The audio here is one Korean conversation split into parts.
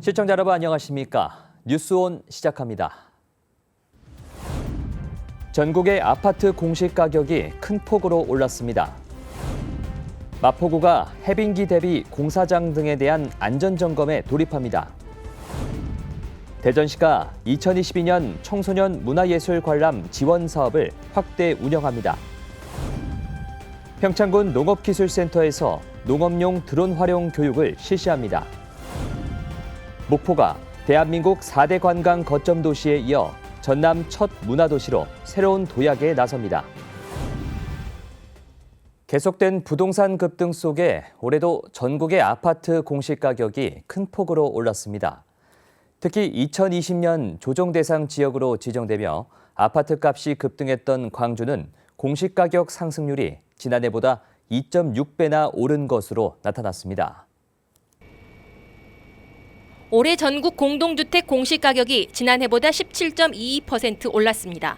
시청자 여러분 안녕하십니까? 뉴스온 시작합니다. 전국의 아파트 공시 가격이 큰 폭으로 올랐습니다. 마포구가 해빙기 대비 공사장 등에 대한 안전점검에 돌입합니다. 대전시가 2022년 청소년 문화예술 관람 지원 사업을 확대 운영합니다. 평창군 농업기술센터에서 농업용 드론 활용 교육을 실시합니다. 목포가 대한민국 4대 관광 거점 도시에 이어 전남 첫 문화도시로 새로운 도약에 나섭니다. 계속된 부동산 급등 속에 올해도 전국의 아파트 공시가격이 큰 폭으로 올랐습니다. 특히 2020년 조정 대상 지역으로 지정되며 아파트 값이 급등했던 광주는 공시가격 상승률이 지난해보다 2.6배나 오른 것으로 나타났습니다. 올해 전국 공동주택 공시가격이 지난해보다 17.22% 올랐습니다.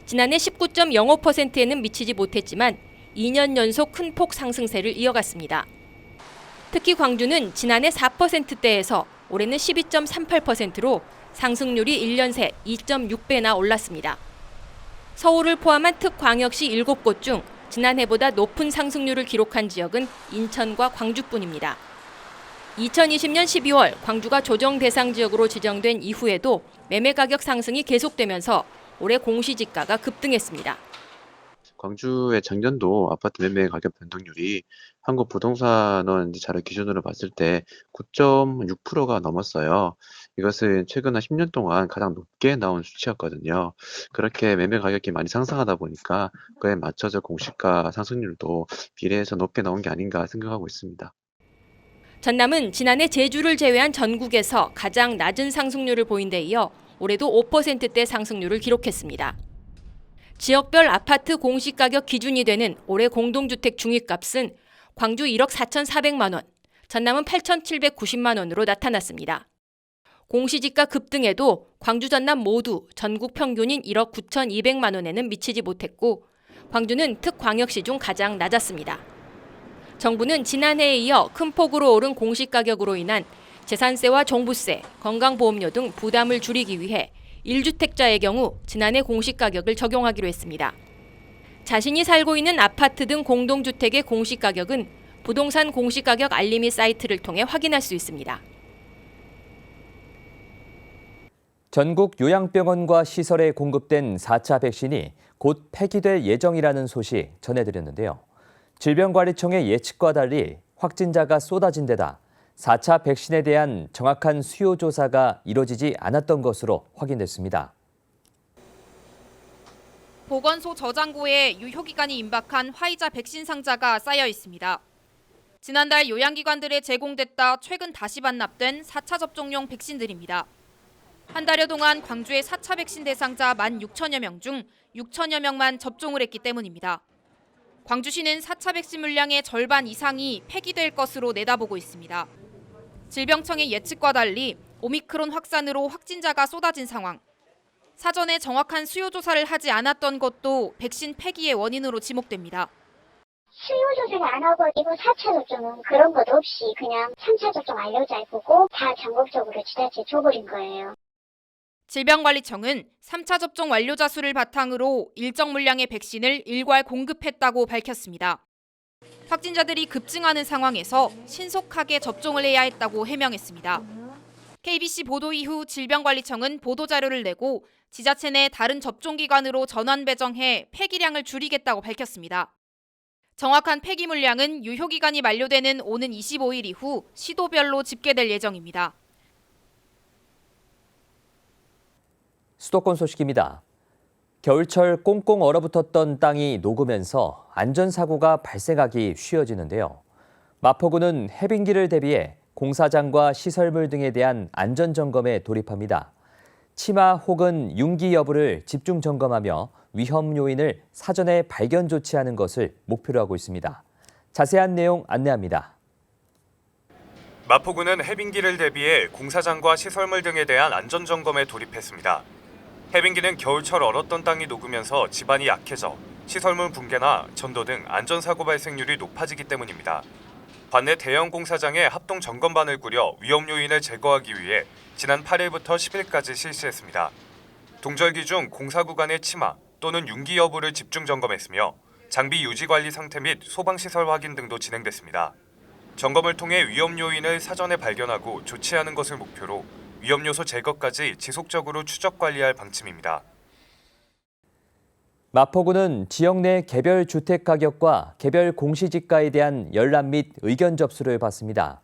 지난해 19.05%에는 미치지 못했지만 2년 연속 큰 폭 상승세를 이어갔습니다. 특히 광주는 지난해 4%대에서 올해는 12.38%로 상승률이 1년 새 2.6배나 올랐습니다. 서울을 포함한 특광역시 7곳 중 지난해보다 높은 상승률을 기록한 지역은 인천과 광주뿐입니다. 2020년 12월 광주가 조정 대상 지역으로 지정된 이후에도 매매 가격 상승이 계속되면서 올해 공시지가가 급등했습니다. 광주의 작년도 아파트 매매 가격 변동률이 한국부동산원 자료 기준으로 봤을 때 9.6%가 넘었어요. 이것은 최근 한 10년 동안 가장 높게 나온 수치였거든요. 그렇게 매매 가격이 많이 상승하다 보니까 그에 맞춰서 공시가 상승률도 비례해서 높게 나온 게 아닌가 생각하고 있습니다. 전남은 지난해 제주를 제외한 전국에서 가장 낮은 상승률을 보인 데 이어 올해도 5%대 상승률을 기록했습니다. 지역별 아파트 공시가격 기준이 되는 올해 공동주택 중위값은 광주 1억 4,400만 원, 전남은 8,790만 원으로 나타났습니다. 공시지가 급등에도 광주 전남 모두 전국 평균인 1억 9,200만 원에는 미치지 못했고 광주는 특광역시 중 가장 낮았습니다. 정부는 지난해에 이어 큰 폭으로 오른 공시가격으로 인한 재산세와 종부세, 건강보험료 등 부담을 줄이기 위해 1주택자의 경우 지난해 공시가격을 적용하기로 했습니다. 자신이 살고 있는 아파트 등 공동주택의 공시가격은 부동산 공시가격 알림이 사이트를 통해 확인할 수 있습니다. 전국 요양병원과 시설에 공급된 4차 백신이 곧 폐기될 예정이라는 소식 전해드렸는데요. 질병관리청의 예측과 달리 확진자가 쏟아진 데다 4차 백신에 대한 정확한 수요 조사가 이뤄지지 않았던 것으로 확인됐습니다. 보건소 저장고에 유효기간이 임박한 화이자 백신 상자가 쌓여 있습니다. 지난달 요양기관들에 제공됐다 최근 다시 반납된 4차 접종용 백신들입니다. 한 달여 동안 광주의 4차 백신 대상자 16,000여 명 중 6,000여 명만 접종을 했기 때문입니다. 광주시는 4차 백신 물량의 절반 이상이 폐기될 것으로 내다보고 있습니다. 질병청의 예측과 달리 오미크론 확산으로 확진자가 쏟아진 상황. 사전에 정확한 수요 조사를 하지 않았던 것도 백신 폐기의 원인으로 지목됩니다. 수요 조사를 안 하고 이번 4차 접종은 그런 것 없이 그냥 3차 접종 완료자에 보고 다 전국적으로 지자체에 줘버린 거예요. 질병관리청은 3차 접종 완료자 수를 바탕으로 일정 물량의 백신을 일괄 공급했다고 밝혔습니다. 확진자들이 급증하는 상황에서 신속하게 접종을 해야 했다고 해명했습니다. KBC 보도 이후 질병관리청은 보도자료를 내고 지자체 내 다른 접종기관으로 전환 배정해 폐기량을 줄이겠다고 밝혔습니다. 정확한 폐기 물량은 유효기간이 만료되는 오는 25일 이후 시도별로 집계될 예정입니다. 수도권 소식입니다. 겨울철 꽁꽁 얼어붙었던 땅이 녹으면서 안전사고가 발생하기 쉬워지는데요. 마포구는 해빙기를 대비해 공사장과 시설물 등에 대한 안전점검에 돌입합니다. 치마 혹은 융기 여부를 집중 점검하며 위험 요인을 사전에 발견 조치하는 것을 목표로 하고 있습니다. 자세한 내용 안내합니다. 마포구는 해빙기를 대비해 공사장과 시설물 등에 대한 안전점검에 돌입했습니다. 해빙기는 겨울철 얼었던 땅이 녹으면서 지반이 약해져 시설물 붕괴나 전도 등 안전사고 발생률이 높아지기 때문입니다. 관내 대형 공사장에 합동 점검반을 꾸려 위험 요인을 제거하기 위해 지난 8일부터 10일까지 실시했습니다. 동절기 중 공사 구간의 침하 또는 융기 여부를 집중 점검했으며 장비 유지 관리 상태 및 소방시설 확인 등도 진행됐습니다. 점검을 통해 위험 요인을 사전에 발견하고 조치하는 것을 목표로 위험 요소 제거까지 지속적으로 추적 관리할 방침입니다. 마포구는 지역 내 개별 주택 가격과 개별 공시지가에 대한 열람 및 의견 접수를 받습니다.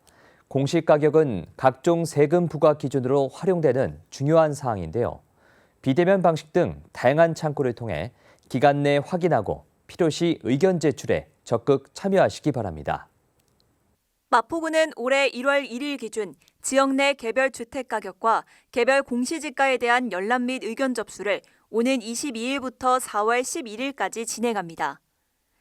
공시가격은 각종 세금 부과 기준으로 활용되는 중요한 사항인데요. 비대면 방식 등 다양한 창구를 통해 기간 내 확인하고 필요시 의견 제출에 적극 참여하시기 바랍니다. 마포구는 올해 1월 1일 기준 지역 내 개별 주택 가격과 개별 공시지가에 대한 열람 및 의견 접수를 오는 22일부터 4월 11일까지 진행합니다.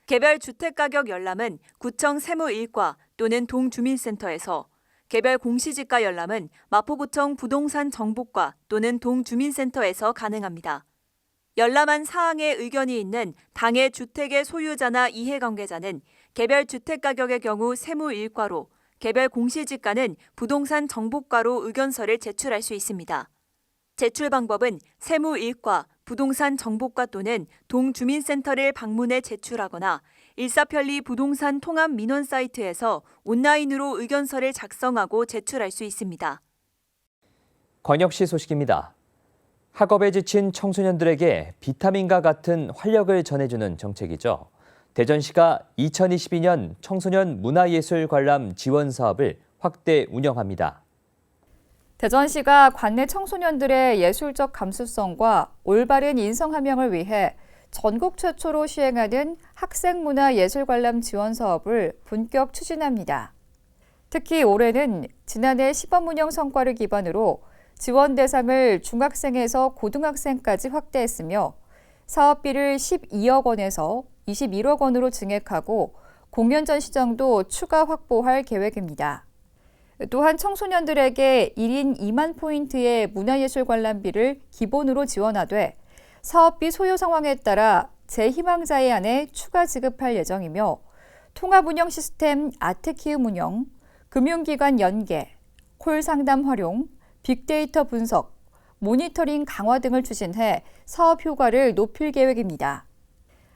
개별 주택 가격 열람은 구청 세무1과 또는 동주민센터에서, 개별 공시지가 열람은 마포구청 부동산 정보과 또는 동주민센터에서 가능합니다. 열람한 사항에 의견이 있는 당해 주택의 소유자나 이해관계자는 개별 주택 가격의 경우 세무1과로, 개별 공시지가는 부동산 정보과로 의견서를 제출할 수 있습니다. 제출 방법은 세무1과, 부동산 정보과 또는 동주민센터를 방문해 제출하거나 일사편리 부동산 통합 민원 사이트에서 온라인으로 의견서를 작성하고 제출할 수 있습니다. 광역시 소식입니다. 학업에 지친 청소년들에게 비타민과 같은 활력을 전해주는 정책이죠. 대전시가 2022년 청소년 문화예술 관람 지원 사업을 확대 운영합니다. 대전시가 관내 청소년들의 예술적 감수성과 올바른 인성 함양을 위해 전국 최초로 시행하는 학생문화예술관람 지원 사업을 본격 추진합니다. 특히 올해는 지난해 시범 운영 성과를 기반으로 지원 대상을 중학생에서 고등학생까지 확대했으며 사업비를 12억 원에서 21억 원으로 증액하고 공연 전시장도 추가 확보할 계획입니다. 또한 청소년들에게 1인 2만 포인트의 문화예술 관람비를 기본으로 지원하되 사업비 소요 상황에 따라 재희망자에 한해 추가 지급할 예정이며 통합 운영 시스템 아트키움 운영, 금융기관 연계, 콜 상담 활용, 빅데이터 분석, 모니터링 강화 등을 추진해 사업 효과를 높일 계획입니다.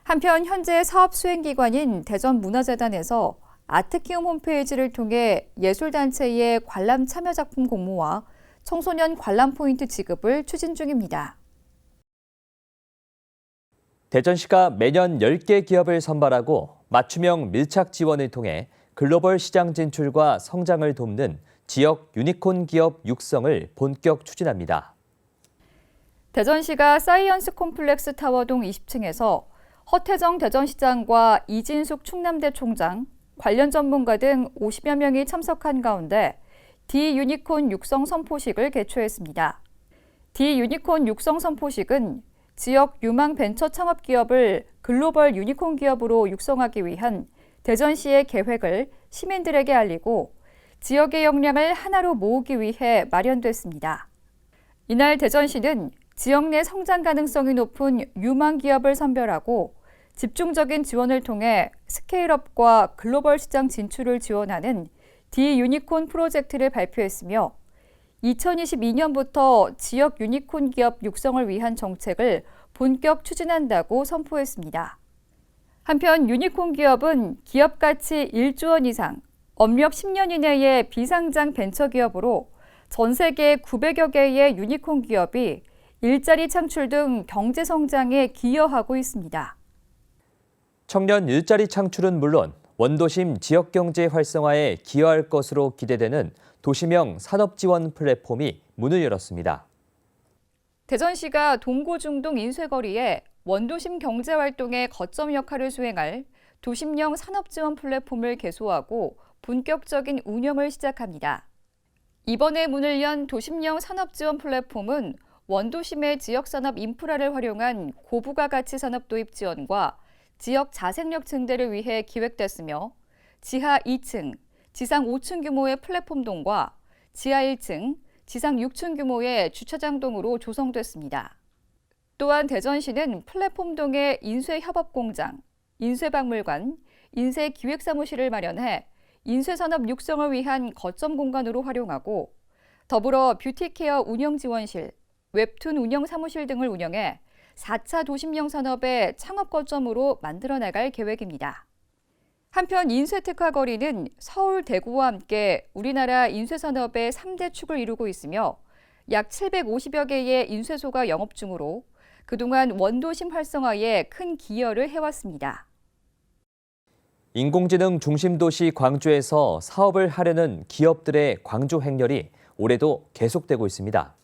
한편 현재 사업 수행기관인 대전문화재단에서 아트키움 홈페이지를 통해 예술단체의 관람 참여 작품 공모와 청소년 관람 포인트 지급을 추진 중입니다. 대전시가 매년 10개 기업을 선발하고 맞춤형 밀착 지원을 통해 글로벌 시장 진출과 성장을 돕는 지역 유니콘 기업 육성을 본격 추진합니다. 대전시가 사이언스 콤플렉스 타워동 20층에서 허태정 대전시장과 이진숙 충남대 총장, 관련 전문가 등 50여 명이 참석한 가운데 D-유니콘 육성 선포식을 개최했습니다. D-유니콘 육성 선포식은 지역 유망 벤처 창업 기업을 글로벌 유니콘 기업으로 육성하기 위한 대전시의 계획을 시민들에게 알리고 지역의 역량을 하나로 모으기 위해 마련됐습니다. 이날 대전시는 지역 내 성장 가능성이 높은 유망 기업을 선별하고 집중적인 지원을 통해 스케일업과 글로벌 시장 진출을 지원하는 D-유니콘 프로젝트를 발표했으며 2022년부터 지역 유니콘 기업 육성을 위한 정책을 본격 추진한다고 선포했습니다. 한편 유니콘 기업은 기업 가치 1조 원 이상, 업력 10년 이내의 비상장 벤처기업으로 전 세계 900여 개의 유니콘 기업이 일자리 창출 등 경제 성장에 기여하고 있습니다. 청년 일자리 창출은 물론 원도심 지역경제 활성화에 기여할 것으로 기대되는 도시명 산업지원 플랫폼이 문을 열었습니다. 대전시가 동고중동 인쇄거리에 원도심 경제활동의 거점 역할을 수행할 도심형 산업지원 플랫폼을 개소하고 본격적인 운영을 시작합니다. 이번에 문을 연 도심형 산업지원 플랫폼은 원도심의 지역산업 인프라를 활용한 고부가가치 산업 도입 지원과 지역 자생력 증대를 위해 기획됐으며 지하 2층, 지상 5층 규모의 플랫폼동과 지하 1층, 지상 6층 규모의 주차장동으로 조성됐습니다. 또한 대전시는 플랫폼동에 인쇄협업공장, 인쇄박물관, 인쇄기획사무실을 마련해 인쇄산업 육성을 위한 거점 공간으로 활용하고 더불어 뷰티케어 운영지원실, 웹툰 운영 사무실 등을 운영해 4차 도심형 산업의 창업 거점으로 만들어 나갈 계획입니다. 한편 인쇄특화거리는 서울, 대구와 함께 우리나라 인쇄산업의 3대 축을 이루고 있으며 약 750여 개의 인쇄소가 영업 중으로 그동안 원도심 활성화에 큰 기여를 해왔습니다. 인공지능 중심 도시 광주에서 사업을 하려는 기업들의 광주 행렬이 올해도 계속되고 있습니다.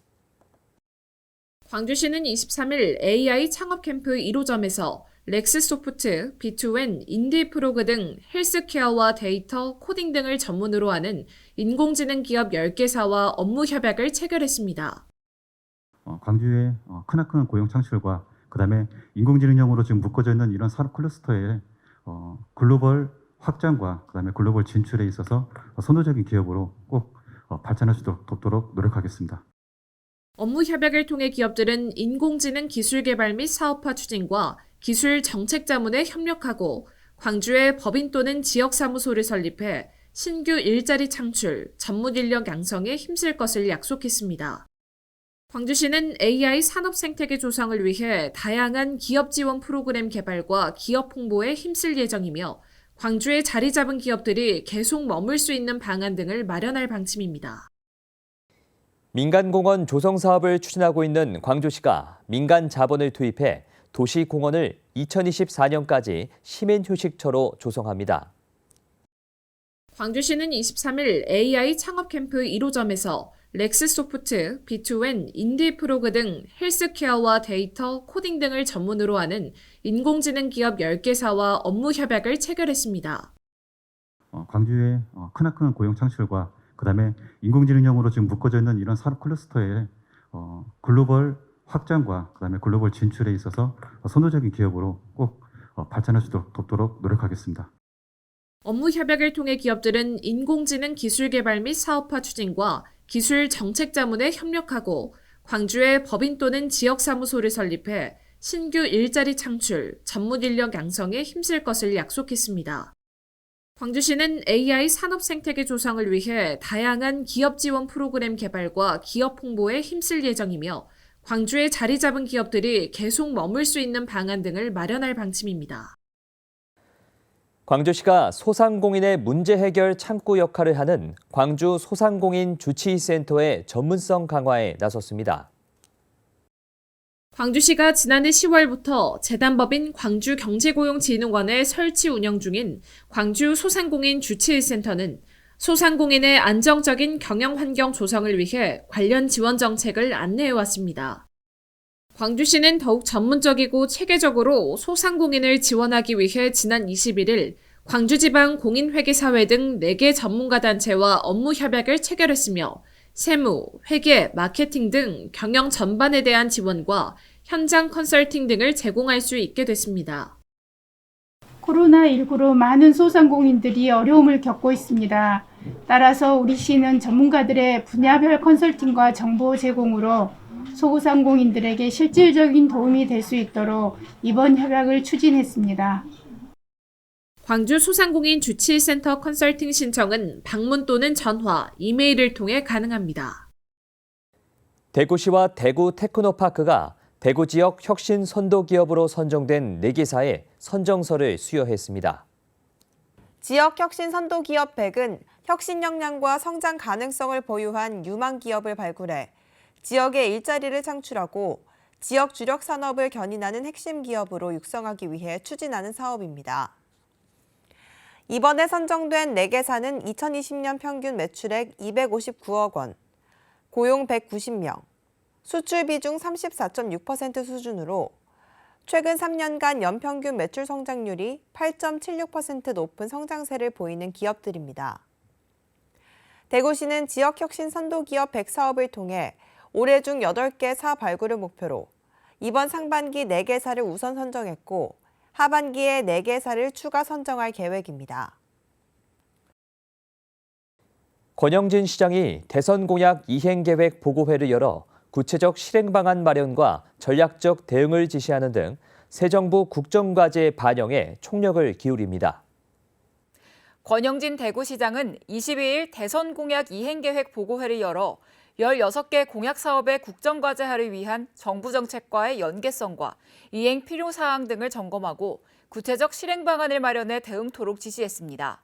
광주시는 23일 AI 창업 캠프 1호점에서 렉스소프트, B2N, 인디프로그 등 헬스케어와 데이터, 코딩 등을 전문으로 하는 인공지능 기업 10개사와 업무 협약을 체결했습니다. 광주의 크나큰 고용 창출과 그다음에 인공지능형으로 지금 묶어져 있는 이런 산업 클러스터의 글로벌 확장과 그다음에 글로벌 진출에 있어서 선도적인 기업으로 꼭 발전할 수 있도록 노력하겠습니다. 업무 협약을 통해 기업들은 인공지능 기술 개발 및 사업화 추진과 기술 정책 자문에 협력하고 광주에 법인 또는 지역사무소를 설립해 신규 일자리 창출, 전문 인력 양성에 힘쓸 것을 약속했습니다. 광주시는 AI 산업 생태계 조성을 위해 다양한 기업 지원 프로그램 개발과 기업 홍보에 힘쓸 예정이며 광주에 자리 잡은 기업들이 계속 머물 수 있는 방안 등을 마련할 방침입니다. 민간공원 조성 사업을 추진하고 있는 광주시가 민간 자본을 투입해 도시공원을 2024년까지 시민휴식처로 조성합니다. 광주시는 23일 AI 창업 캠프 1호점에서 렉스소프트, B2N, 인디프로그 등 헬스케어와 데이터, 코딩 등을 전문으로 하는 인공지능 기업 10개사와 업무 협약을 체결했습니다. 광주의 크나큰 고용 창출과 그다음에 인공지능형으로 지금 묶어져 있는 이런 산업 클러스터의 글로벌 확장과 그다음에 글로벌 진출에 있어서 선도적인 기업으로 꼭 발전할 수 있도록 노력하겠습니다. 업무 협약을 통해 기업들은 인공지능 기술 개발 및 사업화 추진과 기술 정책 자문에 협력하고 광주에 법인 또는 지역사무소를 설립해 신규 일자리 창출, 전문 인력 양성에 힘쓸 것을 약속했습니다. 광주시는 AI 산업 생태계 조성을 위해 다양한 기업 지원 프로그램 개발과 기업 홍보에 힘쓸 예정이며 광주에 자리 잡은 기업들이 계속 머물 수 있는 방안 등을 마련할 방침입니다. 광주시가 소상공인의 문제 해결 창구 역할을 하는 광주 소상공인 주치의센터의 전문성 강화에 나섰습니다. 광주시가 지난해 10월부터 재단법인 광주경제고용진흥원에 설치 운영 중인 광주 소상공인 주치의센터는 소상공인의 안정적인 경영 환경 조성을 위해 관련 지원 정책을 안내해왔습니다. 광주시는 더욱 전문적이고 체계적으로 소상공인을 지원하기 위해 지난 21일 광주지방공인회계사회 등 4개 전문가단체와 업무 협약을 체결했으며 세무, 회계, 마케팅 등 경영 전반에 대한 지원과 현장 컨설팅 등을 제공할 수 있게 됐습니다. 코로나19로 많은 소상공인들이 어려움을 겪고 있습니다. 따라서 우리 시는 전문가들의 분야별 컨설팅과 정보 제공으로 소상공인들에게 실질적인 도움이 될 수 있도록 이번 협약을 추진했습니다. 광주 소상공인 주치의센터 컨설팅 신청은 방문 또는 전화, 이메일을 통해 가능합니다. 대구시와 대구 테크노파크가 대구 지역 혁신 선도 기업으로 선정된 4개사의 선정서를 수여했습니다. 지역 혁신 선도 기업 100은 혁신 역량과 성장 가능성을 보유한 유망 기업을 발굴해 지역에 일자리를 창출하고 지역 주력 산업을 견인하는 핵심 기업으로 육성하기 위해 추진하는 사업입니다. 이번에 선정된 4개사는 2020년 평균 매출액 259억 원, 고용 190명, 수출 비중 34.6% 수준으로 최근 3년간 연평균 매출 성장률이 8.76% 높은 성장세를 보이는 기업들입니다. 대구시는 지역혁신 선도기업 100사업을 통해 올해 중 8개 사 발굴을 목표로 이번 상반기 4개사를 우선 선정했고 하반기에 4개사를 추가 선정할 계획입니다. 권영진 시장이 대선 공약 이행계획 보고회를 열어 구체적 실행 방안 마련과 전략적 대응을 지시하는 등 새 정부 국정과제 반영에 총력을 기울입니다. 권영진 대구시장은 22일 대선 공약 이행계획 보고회를 열어 16개 공약 사업의 국정과제화를 위한 정부 정책과의 연계성과 이행 필요사항 등을 점검하고 구체적 실행 방안을 마련해 대응토록 지시했습니다.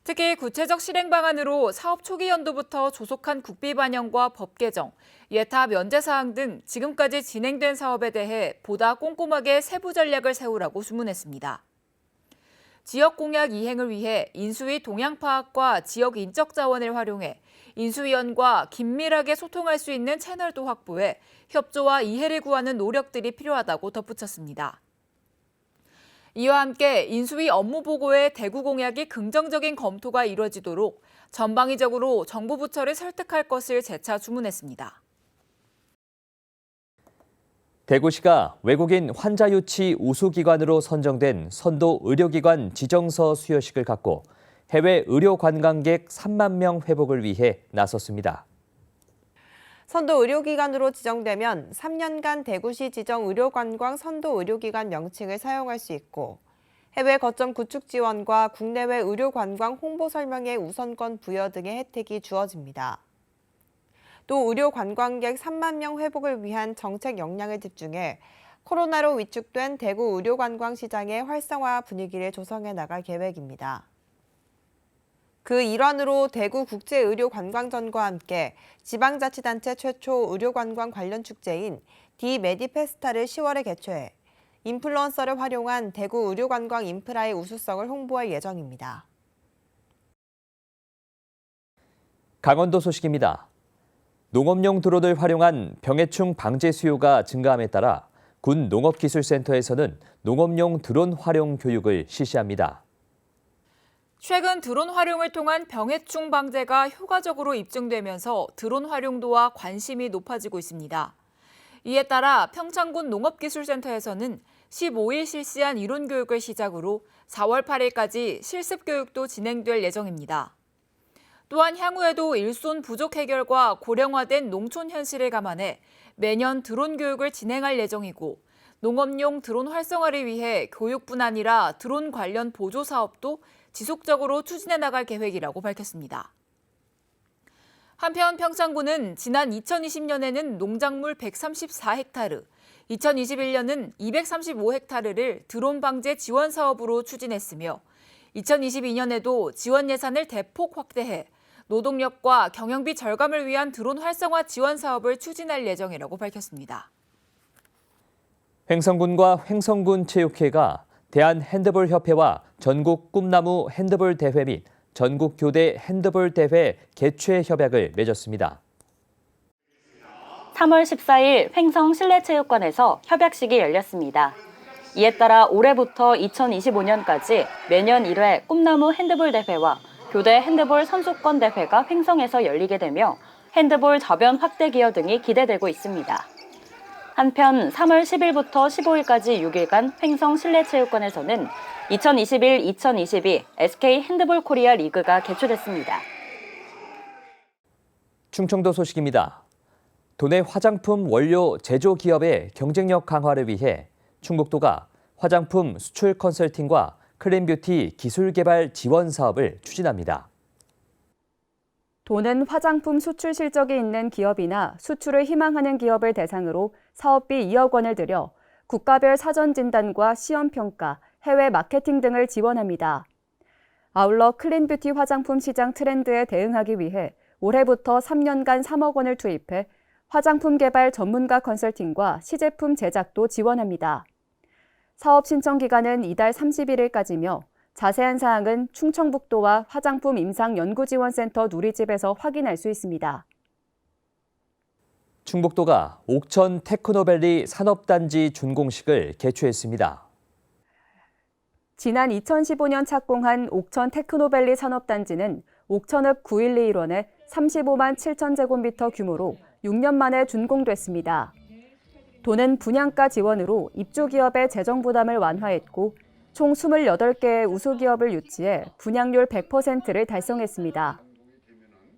특히 구체적 실행 방안으로 사업 초기 연도부터 조속한 국비 반영과 법 개정, 예타 면제 사항 등 지금까지 진행된 사업에 대해 보다 꼼꼼하게 세부 전략을 세우라고 주문했습니다. 지역 공약 이행을 위해 인수위 동향 파악과 지역 인적 자원을 활용해 인수위원과 긴밀하게 소통할 수 있는 채널도 확보해 협조와 이해를 구하는 노력들이 필요하다고 덧붙였습니다. 이와 함께 인수위 업무 보고에 대구 공약이 긍정적인 검토가 이루어지도록 전방위적으로 정부 부처를 설득할 것을 재차 주문했습니다. 대구시가 외국인 환자 유치 우수기관으로 선정된 선도 의료기관 지정서 수여식을 갖고 해외 의료 관광객 3만 명 회복을 위해 나섰습니다. 선도 의료기관으로 지정되면 3년간 대구시 지정 의료관광 선도 의료기관 명칭을 사용할 수 있고 해외 거점 구축 지원과 국내외 의료관광 홍보 설명의 우선권 부여 등의 혜택이 주어집니다. 또 의료관광객 3만 명 회복을 위한 정책 역량을 집중해 코로나로 위축된 대구 의료관광 시장의 활성화 분위기를 조성해 나갈 계획입니다. 그 일환으로 대구 국제의료관광전과 함께 지방자치단체 최초 의료관광 관련 축제인 디메디페스타를 10월에 개최해 인플루언서를 활용한 대구 의료관광 인프라의 우수성을 홍보할 예정입니다. 강원도 소식입니다. 농업용 드론을 활용한 병해충 방제 수요가 증가함에 따라 군 농업기술센터에서는 농업용 드론 활용 교육을 실시합니다. 최근 드론 활용을 통한 병해충 방제가 효과적으로 입증되면서 드론 활용도와 관심이 높아지고 있습니다. 이에 따라 평창군 농업기술센터에서는 15일 실시한 이론 교육을 시작으로 4월 8일까지 실습 교육도 진행될 예정입니다. 또한 향후에도 일손 부족 해결과 고령화된 농촌 현실을 감안해 매년 드론 교육을 진행할 예정이고 농업용 드론 활성화를 위해 교육뿐 아니라 드론 관련 보조 사업도 지속적으로 추진해 나갈 계획이라고 밝혔습니다. 한편 평창군은 지난 2020년에는 농작물 134헥타르, 2021년은 235헥타르를 드론 방제 지원 사업으로 추진했으며 2022년에도 지원 예산을 대폭 확대해 노동력과 경영비 절감을 위한 드론 활성화 지원 사업을 추진할 예정이라고 밝혔습니다. 횡성군과 횡성군체육회가 대한핸드볼협회와 전국 꿈나무 핸드볼 대회 및 전국 교대 핸드볼 대회 개최 협약을 맺었습니다. 3월 14일 횡성 실내체육관에서 협약식이 열렸습니다. 이에 따라 올해부터 2025년까지 매년 1회 꿈나무 핸드볼 대회와 교대 핸드볼 선수권 대회가 횡성에서 열리게 되며 핸드볼 저변 확대 기여 등이 기대되고 있습니다. 한편 3월 10일부터 15일까지 6일간 횡성 실내체육관에서는 2021-2022 SK 핸드볼 코리아 리그가 개최됐습니다. 충청도 소식입니다. 도내 화장품 원료 제조 기업의 경쟁력 강화를 위해 충북도가 화장품 수출 컨설팅과 클린뷰티 기술 개발 지원 사업을 추진합니다. 도는 화장품 수출 실적이 있는 기업이나 수출을 희망하는 기업을 대상으로 사업비 2억 원을 들여 국가별 사전 진단과 시험 평가, 해외 마케팅 등을 지원합니다. 아울러 클린뷰티 화장품 시장 트렌드에 대응하기 위해 올해부터 3년간 3억 원을 투입해 화장품 개발 전문가 컨설팅과 시제품 제작도 지원합니다. 사업 신청 기간은 이달 31일까지며 자세한 사항은 충청북도와 화장품 임상 연구지원센터 누리집에서 확인할 수 있습니다. 충북도가 옥천 테크노밸리 산업단지 준공식을 개최했습니다. 지난 2015년 착공한 옥천 테크노밸리 산업단지는 옥천읍 912일원에 35만 7천 제곱미터 규모로 6년 만에 준공됐습니다. 도는 분양가 지원으로 입주기업의 재정 부담을 완화했고 총 28개의 우수기업을 유치해 분양률 100%를 달성했습니다.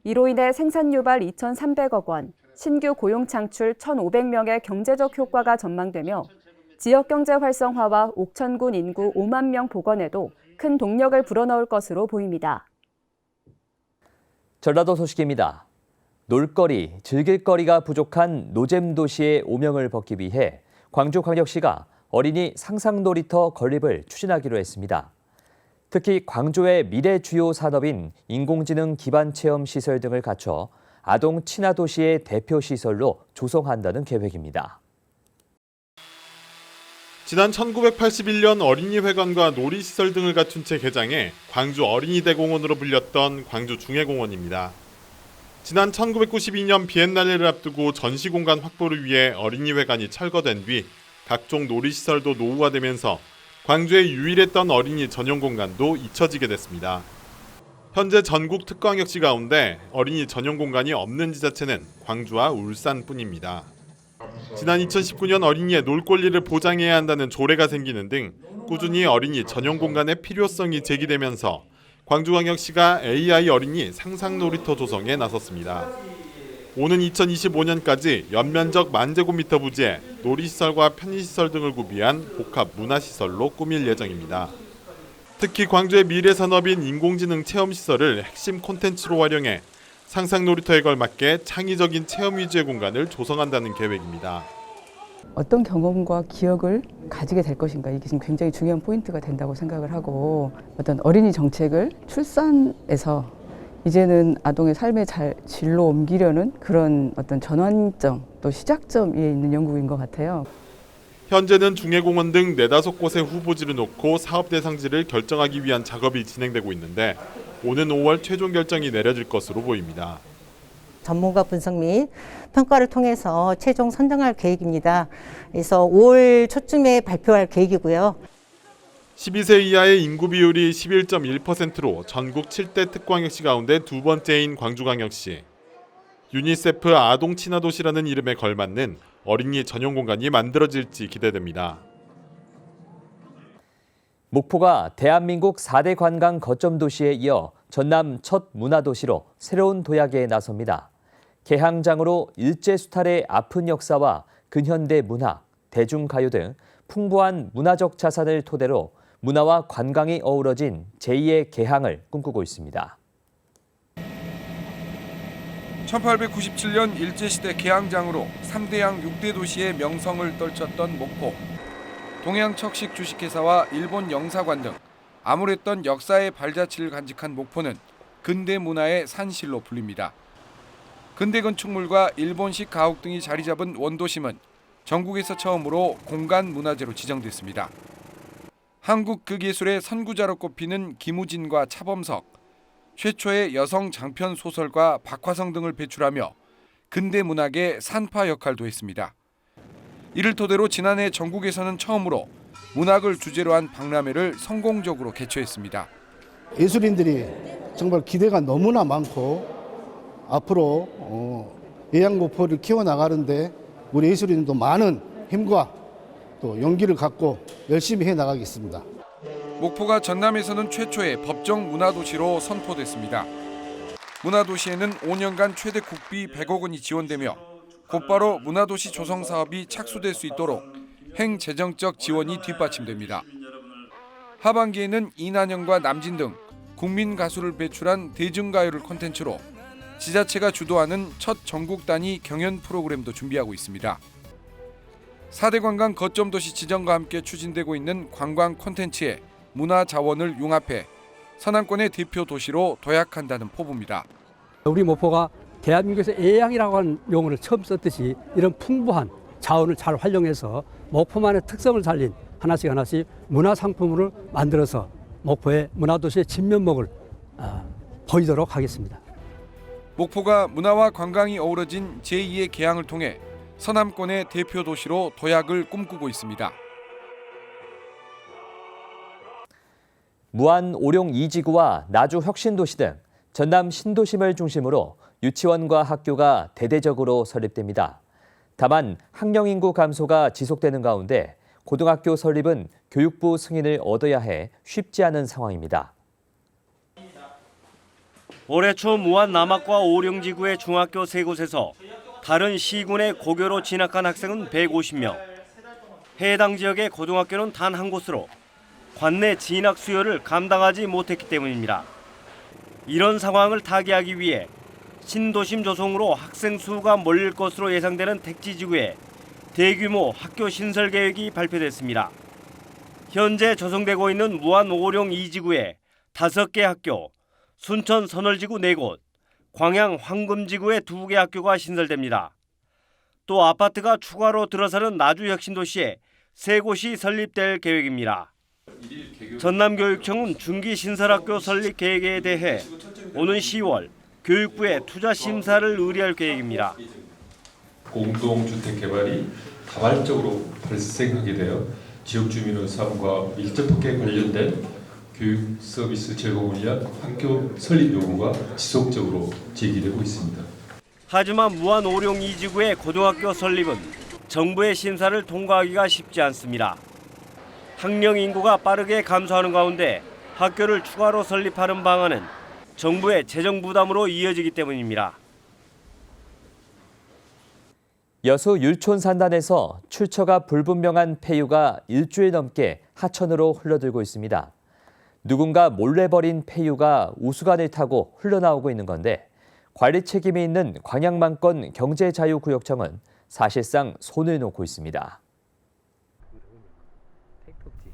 이로 인해 생산 유발 2,300억 원, 신규 고용 창출 1,500명의 경제적 효과가 전망되며 지역 경제 활성화와 옥천군 인구 5만 명 복원에도 큰 동력을 불어넣을 것으로 보입니다. 전라도 소식입니다. 놀거리, 즐길거리가 부족한 노잼 도시의 오명을 벗기 위해 광주광역시가 어린이 상상놀이터 건립을 추진하기로 했습니다. 특히 광주의 미래 주요 산업인 인공지능 기반 체험 시설 등을 갖춰 아동 친화 도시의 대표 시설로 조성한다는 계획입니다. 지난 1981년 어린이회관과 놀이시설 등을 갖춘 채 개장해 광주 어린이대공원으로 불렸던 광주 중해공원입니다. 지난 1992년 비엔날레를 앞두고 전시공간 확보를 위해 어린이회관이 철거된 뒤 각종 놀이시설도 노후화되면서 광주에 유일했던 어린이 전용 공간도 잊혀지게 됐습니다. 현재 전국 특광역시 가운데 어린이 전용 공간이 없는 지자체는 광주와 울산뿐입니다. 지난 2019년 어린이의 놀 권리를 보장해야 한다는 조례가 생기는 등 꾸준히 어린이 전용 공간의 필요성이 제기되면서 광주광역시가 AI 어린이 상상놀이터 조성에 나섰습니다. 오는 2025년까지 연면적 10,000제곱미터 부지에 놀이시설과 편의시설 등을 구비한 복합 문화시설로 꾸밀 예정입니다. 특히 광주의 미래산업인 인공지능 체험시설을 핵심 콘텐츠로 활용해 상상놀이터에 걸맞게 창의적인 체험 위주의 공간을 조성한다는 계획입니다. 어떤 경험과 기억을 가지게 될 것인가, 이게 지금 굉장히 중요한 포인트가 된다고 생각을 하고, 어떤 어린이 정책을 출산에서 이제는 아동의 삶의 질로 옮기려는 그런 어떤 전환점, 또 시작점에 있는 연구인 것 같아요. 현재는 중해공원 등 4-5곳의 후보지를 놓고 사업 대상지를 결정하기 위한 작업이 진행되고 있는데 오는 5월 최종 결정이 내려질 것으로 보입니다. 전문가 분석 및 평가를 통해서 최종 선정할 계획입니다. 그래서 5월 초쯤에 발표할 계획이고요. 12세 이하의 인구 비율이 11.1%로 전국 7대 특광역시 가운데 두 번째인 광주광역시. 유니세프 아동 친화 도시라는 이름에 걸맞는 어린이 전용 공간이 만들어질지 기대됩니다. 목포가 대한민국 4대 관광 거점 도시에 이어 전남 첫 문화도시로 새로운 도약에 나섭니다. 개항장으로 일제수탈의 아픈 역사와 근현대 문화, 대중가요 등 풍부한 문화적 자산을 토대로 문화와 관광이 어우러진 제2의 개항을 꿈꾸고 있습니다. 1897년 일제시대 개항장으로 3대양 6대 도시의 명성을 떨쳤던 목포. 동양 척식 주식회사와 일본 영사관 등 암울했던 역사의 발자취를 간직한 목포는 근대 문화의 산실로 불립니다. 근대 건축물과 일본식 가옥 등이 자리 잡은 원도심은 전국에서 처음으로 공간 문화재로 지정됐습니다. 한국 극예술의 선구자로 꼽히는 김우진과 차범석, 최초의 여성 장편 소설가 박화성 등을 배출하며 근대 문학의 산파 역할도 했습니다. 이를 토대로 지난해 전국에서는 처음으로 문학을 주제로 한 박람회를 성공적으로 개최했습니다. 예술인들이 정말 기대가 너무나 많고 앞으로 예양목포를 키워나가는데 우리 예술인도 많은 힘과 또 용기를 갖고 열심히 해나가겠습니다. 목포가 전남에서는 최초의 법정 문화도시로 선포됐습니다. 문화도시에는 5년간 최대 국비 100억 원이 지원되며 곧바로 문화도시 조성 사업이 착수될 수 있도록 행재정적 지원이 뒷받침됩니다. 하반기에는 이난영과 남진 등 국민 가수를 배출한 대중가요를 콘텐츠로 지자체가 주도하는 첫 전국 단위 경연 프로그램도 준비하고 있습니다. 4대 관광 거점 도시 지정과 함께 추진되고 있는 관광 콘텐츠에 문화 자원을 융합해 서남권의 대표 도시로 도약한다는 포부입니다. 우리 목포가 대한민국에서 예양이라고 하는 용어를 처음 썼듯이 이런 풍부한 자원을 잘 활용해서 목포만의 특성을 살린 하나씩 문화상품으로 만들어서 목포의 문화도시의 진면목을 보이도록 하겠습니다. 목포가 문화와 관광이 어우러진 제2의 개항을 통해 서남권의 대표 도시로 도약을 꿈꾸고 있습니다. 무안 오룡 2지구와 나주 혁신도시 등 전남 신도심을 중심으로 유치원과 학교가 대대적으로 설립됩니다. 다만 학령인구 감소가 지속되는 가운데 고등학교 설립은 교육부 승인을 얻어야 해 쉽지 않은 상황입니다. 올해 초 무안 남학과 오룡지구의 중학교 3곳에서 다른 시군의 고교로 진학한 학생은 150명. 해당 지역의 고등학교는 단 한 곳으로 관내 진학 수요를 감당하지 못했기 때문입니다. 이런 상황을 타개하기 위해 신도심 조성으로 학생 수가 몰릴 것으로 예상되는 택지지구에 대규모 학교 신설 계획이 발표됐습니다. 현재 조성되고 있는 무안 오룡 2지구에 5개 학교, 순천 선월지구 4곳, 광양 황금지구에 2개 학교가 신설됩니다. 또 아파트가 추가로 들어서는 나주혁신도시에 3곳이 설립될 계획입니다. 전남교육청은 중기 신설학교 설립 계획에 대해 오는 10월 교육부에 투자 심사를 의뢰할 계획입니다. 공동주택 개발이 다발적으로 발생하게 되어 지역 주민의 삶과 밀접하게 관련된 교육 서비스 제공을 위한 학교 설립 요구가 지속적으로 제기되고 있습니다. 하지만 무안 오룡 2지구의 고등학교 설립은 정부의 심사를 통과하기가 쉽지 않습니다. 학령 인구가 빠르게 감소하는 가운데 학교를 추가로 설립하는 방안은 정부의 재정 부담으로 이어지기 때문입니다. 여수 율촌 산단에서 출처가 불분명한 폐유가 일주일 넘게 하천으로 흘러들고 있습니다. 누군가 몰래 버린 폐유가 우수관을 타고 흘러나오고 있는 건데 관리 책임이 있는 광양만권 경제자유구역청은 사실상 손을 놓고 있습니다.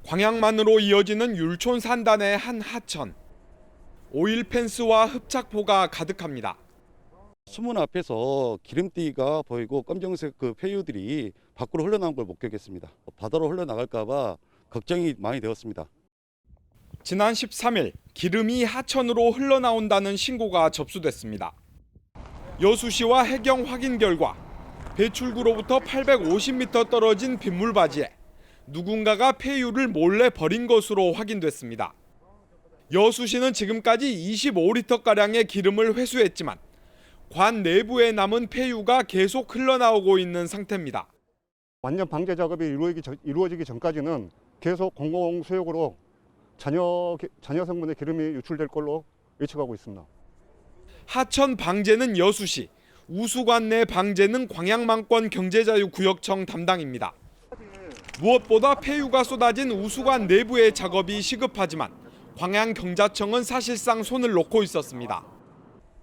광양만으로 이어지는 율촌 산단의 한 하천. 오일 펜스와 흡착포가 가득합니다. 수문 앞에서 기름띠가 보이고 검정색 그 폐유들이 밖으로 흘러나온 걸 목격했습니다. 바다로 흘러나갈까 봐 걱정이 많이 되었습니다. 지난 13일 기름이 하천으로 흘러나온다는 신고가 접수됐습니다. 여수시와 해경 확인 결과 배출구로부터 850m 떨어진 빗물바지에 누군가가 폐유를 몰래 버린 것으로 확인됐습니다. 여수시는 지금까지 25리터가량의 기름을 회수했지만 관 내부에 남은 폐유가 계속 흘러나오고 있는 상태입니다. 완전 방제 작업이 이루어지기 전까지는 계속 공공수욕으로 잔여 성분의 기름이 유출될 걸로 예측하고 있습니다. 하천 방제는 여수시, 우수관 내 방제는 광양만권 경제자유구역청 담당입니다. 무엇보다 폐유가 쏟아진 우수관 내부의 작업이 시급하지만 광양경자청은 사실상 손을 놓고 있었습니다.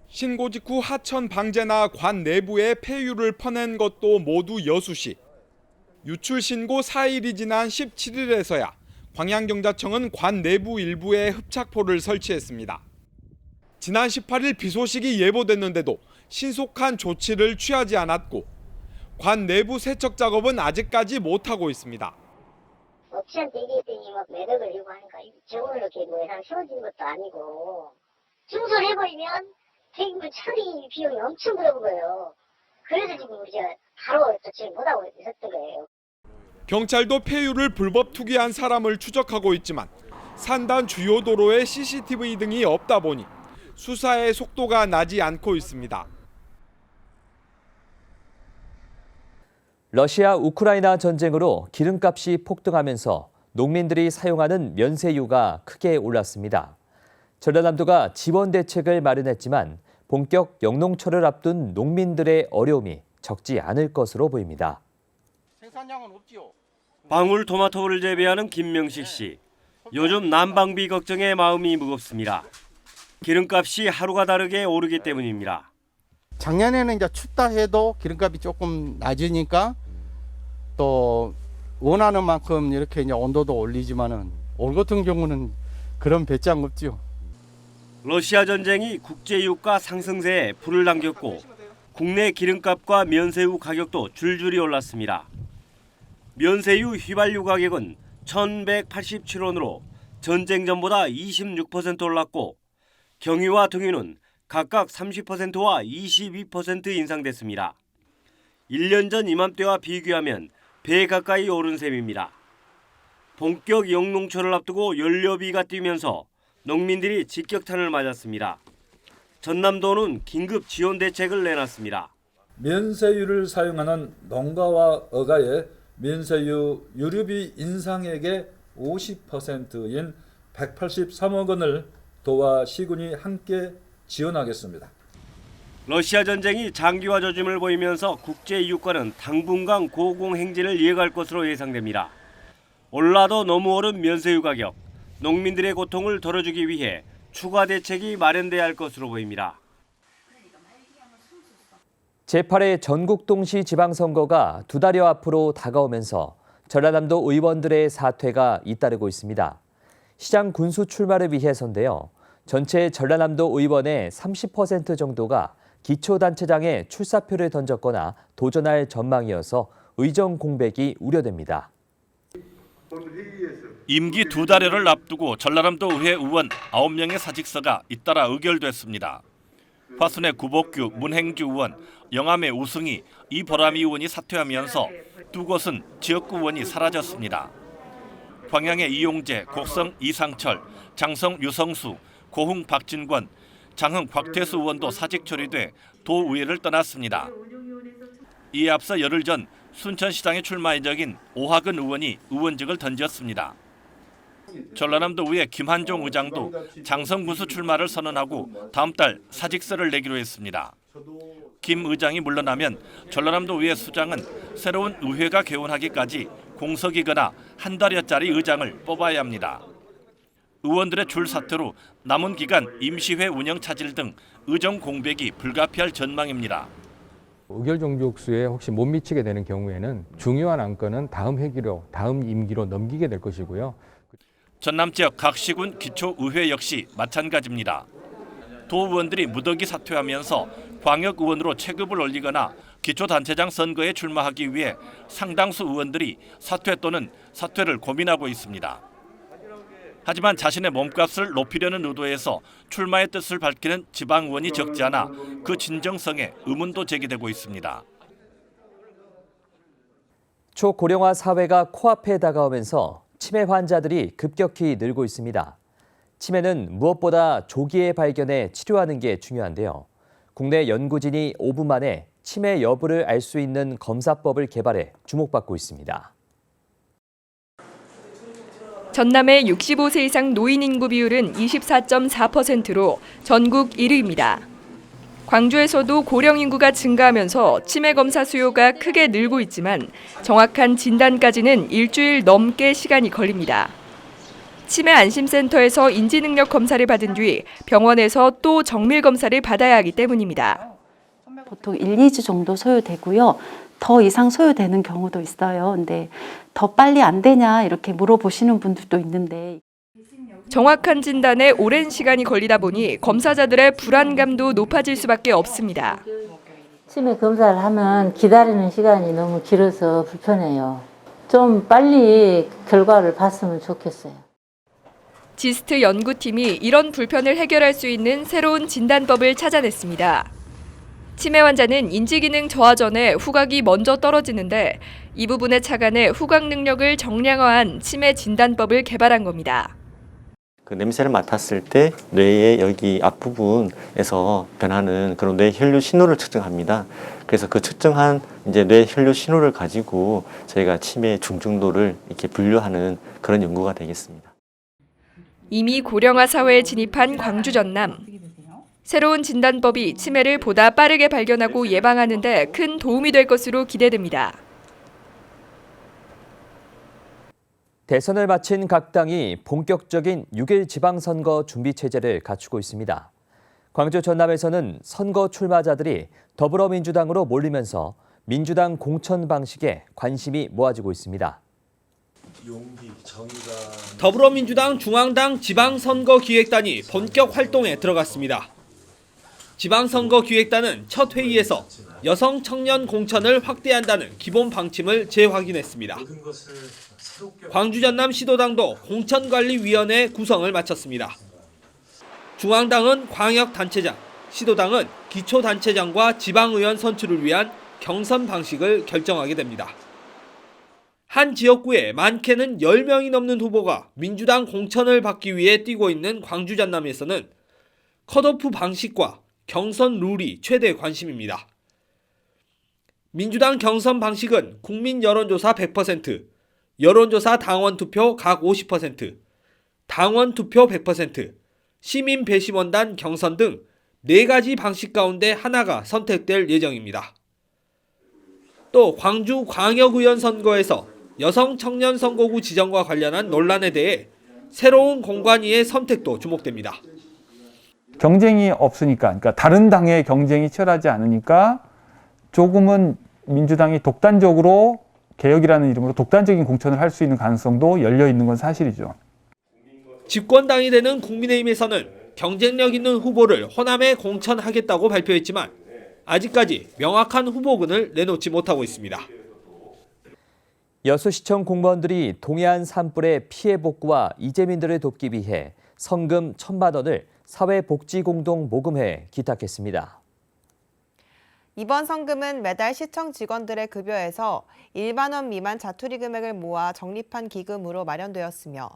신고 직후 하천 방제나 관 내부에 폐유를 퍼낸 것도 모두 여수시. 유출 신고 4일이 지난 17일에서야 광양경자청은 관 내부 일부에 흡착포를 설치했습니다. 지난 18일 비 소식이 예보됐는데도 신속한 조치를 취하지 않았고 관 내부 세척 작업은 아직까지 못하고 있습니다. 업체한테 얘기했더니 막 매덕을 요구하니까 저걸로 이렇게 뭐 예산 세워진 것도 아니고 중소해버리면 책임을 처리 비용이 엄청 들어온 거예요. 그래서 지금 우리가 바로 조치를 못하고 있었던 거예요. 경찰도 폐유를 불법 투기한 사람을 추적하고 있지만 산단 주요 도로에 CCTV 등이 없다 보니 수사의 속도가 나지 않고 있습니다. 러시아 우크라이나 전쟁으로 기름값이 폭등하면서 농민들이 사용하는 면세유가 크게 올랐습니다. 전라남도가 지원 대책을 마련했지만 본격 영농철을 앞둔 농민들의 어려움이 적지 않을 것으로 보입니다. 생산량은 없지요. 방울토마토를 재배하는 김명식 씨. 요즘 난방비 걱정에 마음이 무겁습니다. 기름값이 하루가 다르게 오르기 때문입니다. 작년에는 이제 춥다 해도 기름값이 조금 낮으니까 또 원하는 만큼 이렇게 이제 온도도 올리지만은 올 같은 경우는 그런 배짱 없죠. 러시아 전쟁이 국제 유가 상승세에 불을 당겼고 국내 기름값과 면세유 가격도 줄줄이 올랐습니다. 면세유 휘발유 가격은 1,187원으로 전쟁 전보다 26% 올랐고 경유와 등유는 각각 30%와 22% 인상됐습니다. 1년 전 이맘때와 비교하면 배 가까이 오른 셈입니다. 본격 영농철을 앞두고 연료비가 뛰면서 농민들이 직격탄을 맞았습니다. 전남도는 긴급 지원 대책을 내놨습니다. 면세유를 사용하는 농가와 어가의 면세유 유류비 인상액의 50%인 183억 원을 도와 시군이 함께 지원하겠습니다. 러시아 전쟁이 장기화 조짐을 보이면서 국제 유가는 당분간 고공행진을 이어갈 것으로 예상됩니다. 올라도 너무 오른 면세유 가격, 농민들의 고통을 덜어주기 위해 추가 대책이 마련돼야 할 것으로 보입니다. 제8회 전국동시 지방선거가 2달여 앞으로 다가오면서 전라남도 의원들의 사퇴가 잇따르고 있습니다. 시장 군수 출마를 위해서인데요. 전체 전라남도 의원의 30% 정도가 기초단체장에 출사표를 던졌거나 도전할 전망이어서 의정 공백이 우려됩니다. 임기 2달여를 앞두고 전라남도 의회 의원 9명의 사직서가 잇따라 의결됐습니다. 화순의 구복규, 문행주 의원, 영암의 우승희, 이보람이 의원이 사퇴하면서 두 곳은 지역구 의원이 사라졌습니다. 광양의 이용재, 곡성 이상철, 장성 유성수, 고흥 박진권, 장흥 곽태수 의원도 사직 처리돼 도의회를 떠났습니다. 이에 앞서 열흘 전 순천시장에 출마 예정인 오하근 의원이 의원직을 던졌습니다. 전라남도 의회 김한종 의장도 장성 군수 출마를 선언하고 다음 달 사직서를 내기로 했습니다. 김 의장이 물러나면 전라남도 의회 수장은 새로운 의회가 개원하기까지 공석이거나 한 달여짜리 의장을 뽑아야 합니다. 의원들의 줄 사퇴로 남은 기간 임시회 운영 차질 등 의정 공백이 불가피할 전망입니다. 의결 종족수에 혹시 못 미치게 되는 경우에는 중요한 안건은 다음 임기로 넘기게 될 것이고요. 전남 지역 각 시군 기초의회 역시 마찬가지입니다. 도의원들이 무더기 사퇴하면서 광역의원으로 체급을 올리거나 기초단체장 선거에 출마하기 위해 상당수 의원들이 사퇴 또는 사퇴를 고민하고 있습니다. 하지만 자신의 몸값을 높이려는 의도에서 출마의 뜻을 밝히는 지방의원이 적지 않아 그 진정성에 의문도 제기되고 있습니다. 초고령화 사회가 코앞에 다가오면서 치매 환자들이 급격히 늘고 있습니다. 치매는 무엇보다 조기에 발견해 치료하는 게 중요한데요. 국내 연구진이 5분 만에 치매 여부를 알 수 있는 검사법을 개발해 주목받고 있습니다. 전남의 65세 이상 노인 인구 비율은 24.4%로 전국 1위입니다. 광주에서도 고령 인구가 증가하면서 치매 검사 수요가 크게 늘고 있지만 정확한 진단까지는 일주일 넘게 시간이 걸립니다. 치매 안심센터에서 인지능력 검사를 받은 뒤 병원에서 또 정밀 검사를 받아야 하기 때문입니다. 보통 1, 2주 정도 소요되고요. 더 이상 소요되는 경우도 있어요. 근데 더 빨리 안 되냐 이렇게 물어보시는 분들도 있는데 정확한 진단에 오랜 시간이 걸리다 보니 검사자들의 불안감도 높아질 수밖에 없습니다. 치매 검사를 하면 기다리는 시간이 너무 길어서 불편해요. 좀 빨리 결과를 봤으면 좋겠어요. 지스트 연구팀이 이런 불편을 해결할 수 있는 새로운 진단법을 찾아냈습니다. 치매 환자는 인지기능 저하 전에 후각이 먼저 떨어지는데 이 부분에 착안해 후각 능력을 정량화한 치매 진단법을 개발한 겁니다. 그 냄새를 맡았을 때 뇌의 여기 앞부분에서 변하는 그런 뇌 혈류 신호를 측정합니다. 그래서 그 측정한 이제 뇌 혈류 신호를 가지고 저희가 치매 중증도를 이렇게 분류하는 그런 연구가 되겠습니다. 이미 고령화 사회에 진입한 광주 전남. 새로운 진단법이 치매를 보다 빠르게 발견하고 예방하는 데 큰 도움이 될 것으로 기대됩니다. 대선을 마친 각 당이 본격적인 6일 지방선거 준비 체제를 갖추고 있습니다. 광주 전남에서는 선거 출마자들이 더불어민주당으로 몰리면서 민주당 공천 방식에 관심이 모아지고 있습니다. 더불어민주당 중앙당 지방선거기획단이 본격 활동에 들어갔습니다. 지방선거기획단은 첫 회의에서 여성 청년 공천을 확대한다는 기본 방침을 재확인했습니다. 광주 전남 시도당도 공천관리위원회 구성을 마쳤습니다. 중앙당은 광역단체장, 시도당은 기초단체장과 지방의원 선출을 위한 경선 방식을 결정하게 됩니다. 한 지역구에 많게는 10명이 넘는 후보가 민주당 공천을 받기 위해 뛰고 있는 광주 전남에서는 컷오프 방식과 경선 룰이 최대 관심입니다. 민주당 경선 방식은 국민 여론조사 100%, 여론조사 당원 투표 각 50%, 당원 투표 100%, 시민 배심원단 경선 등 4가지 방식 가운데 하나가 선택될 예정입니다. 또 광주 광역의원 선거에서 여성 청년 선거구 지정과 관련한 논란에 대해 새로운 공관위의 선택도 주목됩니다. 경쟁이 없으니까, 그러니까 다른 당의 경쟁이 치열하지 않으니까 조금은 민주당이 독단적으로 개혁이라는 이름으로 독단적인 공천을 할 수 있는 가능성도 열려 있는 건 사실이죠. 집권당이 되는 국민의힘에서는 경쟁력 있는 후보를 호남에 공천하겠다고 발표했지만 아직까지 명확한 후보군을 내놓지 못하고 있습니다. 여수시청 공무원들이 동해안 산불의 피해 복구와 이재민들을 돕기 위해 성금 1,000만 원을 사회복지공동모금회에 기탁했습니다. 이번 성금은 매달 시청 직원들의 급여에서 1만 원 미만 자투리 금액을 모아 적립한 기금으로 마련되었으며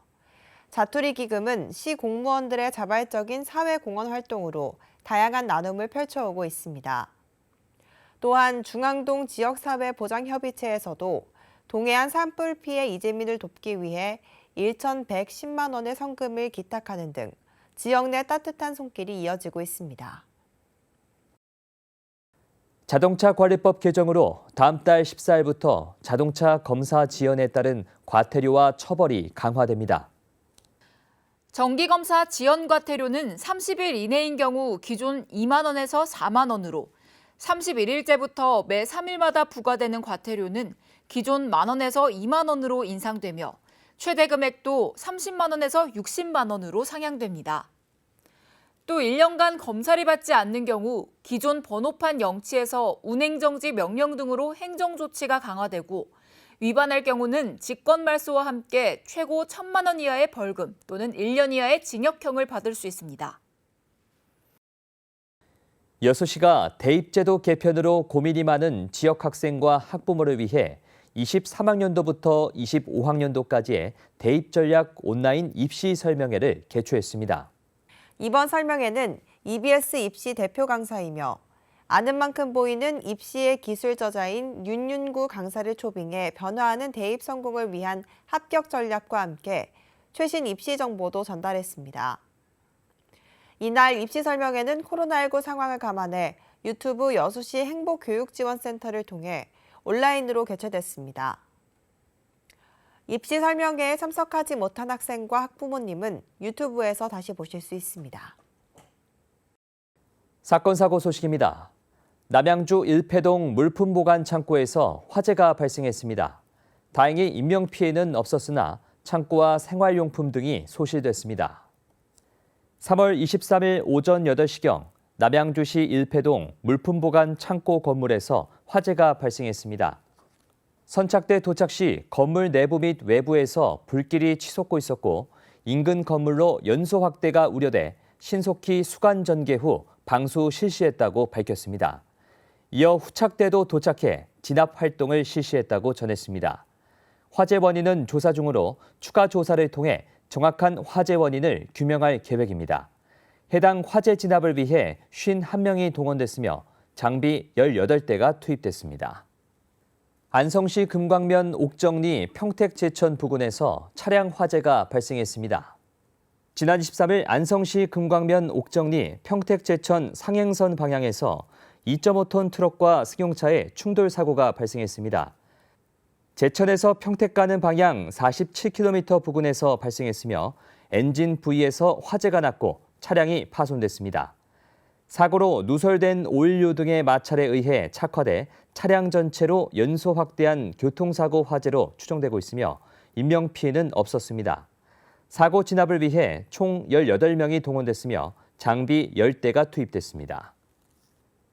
자투리 기금은 시 공무원들의 자발적인 사회공헌 활동으로 다양한 나눔을 펼쳐오고 있습니다. 또한 중앙동 지역사회보장협의체에서도 동해안 산불 피해 이재민을 돕기 위해 1,110만 원의 성금을 기탁하는 등 지역 내 따뜻한 손길이 이어지고 있습니다. 자동차 관리법 개정으로 다음 달 14일부터 자동차 검사 지연에 따른 과태료와 처벌이 강화됩니다. 정기검사 지연 과태료는 30일 이내인 경우 기존 2만 원에서 4만 원으로 31일째부터 매 3일마다 부과되는 과태료는 기존 1만 원에서 2만 원으로 인상되며 최대 금액도 30만 원에서 60만 원으로 상향됩니다. 또 1년간 검사를 받지 않는 경우 기존 번호판 영치에서 운행정지 명령 등으로 행정조치가 강화되고 위반할 경우는 직권말소와 함께 최고 1,000만 원 이하의 벌금 또는 1년 이하의 징역형을 받을 수 있습니다. 여수시가 대입제도 개편으로 고민이 많은 지역 학생과 학부모를 위해 23학년도부터 25학년도까지의 대입 전략 온라인 입시 설명회를 개최했습니다. 이번 설명회는 EBS 입시 대표 강사이며 아는 만큼 보이는 입시의 기술 저자인 윤윤구 강사를 초빙해 변화하는 대입 성공을 위한 합격 전략과 함께 최신 입시 정보도 전달했습니다. 이날 입시 설명회는 코로나19 상황을 감안해 유튜브 여수시 행복교육지원센터를 통해 온라인으로 개최됐습니다. 입시 설명회에 참석하지 못한 학생과 학부모님은 유튜브에서 다시 보실 수 있습니다. 사건 사고 소식입니다. 남양주 일패동 물품 보관 창고에서 화재가 발생했습니다. 다행히 인명피해는 없었으나 창고와 생활용품 등이 소실됐습니다. 3월 23일 오전 8시경 남양주시 일패동 물품 보관 창고 건물에서 화재가 발생했습니다. 선착대 도착 시 건물 내부 및 외부에서 불길이 치솟고 있었고 인근 건물로 연소 확대가 우려돼 신속히 수관 전개 후 방수 실시했다고 밝혔습니다. 이어 후착대도 도착해 진압 활동을 실시했다고 전했습니다. 화재 원인은 조사 중으로 추가 조사를 통해 정확한 화재 원인을 규명할 계획입니다. 해당 화재 진압을 위해 51명이 동원됐으며 장비 18대가 투입됐습니다. 안성시 금광면 옥정리 평택제천 부근에서 차량 화재가 발생했습니다. 지난 23일 안성시 금광면 옥정리 평택제천 상행선 방향에서 2.5톤 트럭과 승용차의 충돌 사고가 발생했습니다. 제천에서 평택 가는 방향 47km 부근에서 발생했으며 엔진 부위에서 화재가 났고 차량이 파손됐습니다. 사고로 누설된 오일류 등의 마찰에 의해 착화돼 차량 전체로 연소 확대한 교통사고 화재로 추정되고 있으며 인명피해는 없었습니다. 사고 진압을 위해 총 18명이 동원됐으며 장비 10대가 투입됐습니다.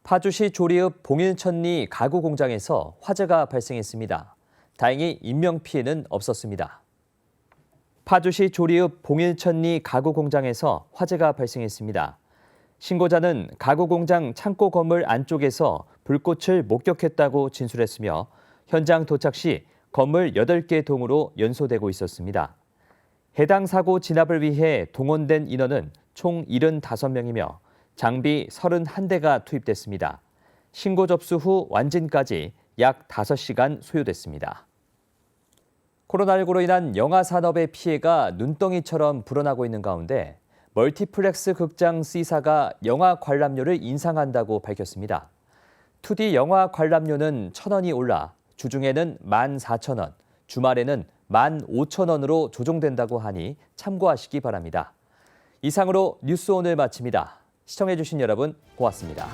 파주시 조리읍 봉일천리 가구 공장에서 화재가 발생했습니다. 다행히 인명피해는 없었습니다. 파주시 조리읍 봉일천리 가구 공장에서 화재가 발생했습니다. 신고자는 가구 공장 창고 건물 안쪽에서 불꽃을 목격했다고 진술했으며 현장 도착 시 건물 8개 동으로 연소되고 있었습니다. 해당 사고 진압을 위해 동원된 인원은 총 75명이며 장비 31대가 투입됐습니다. 신고 접수 후 완진까지 약 5시간 소요됐습니다. 코로나19로 인한 영화 산업의 피해가 눈덩이처럼 불어나고 있는 가운데 멀티플렉스 극장 C사가 영화 관람료를 인상한다고 밝혔습니다. 2D 영화 관람료는 1,000원이 올라 주중에는 14,000원, 주말에는 15,000원으로 조정된다고 하니 참고하시기 바랍니다. 이상으로 뉴스 오늘 마칩니다. 시청해주신 여러분 고맙습니다.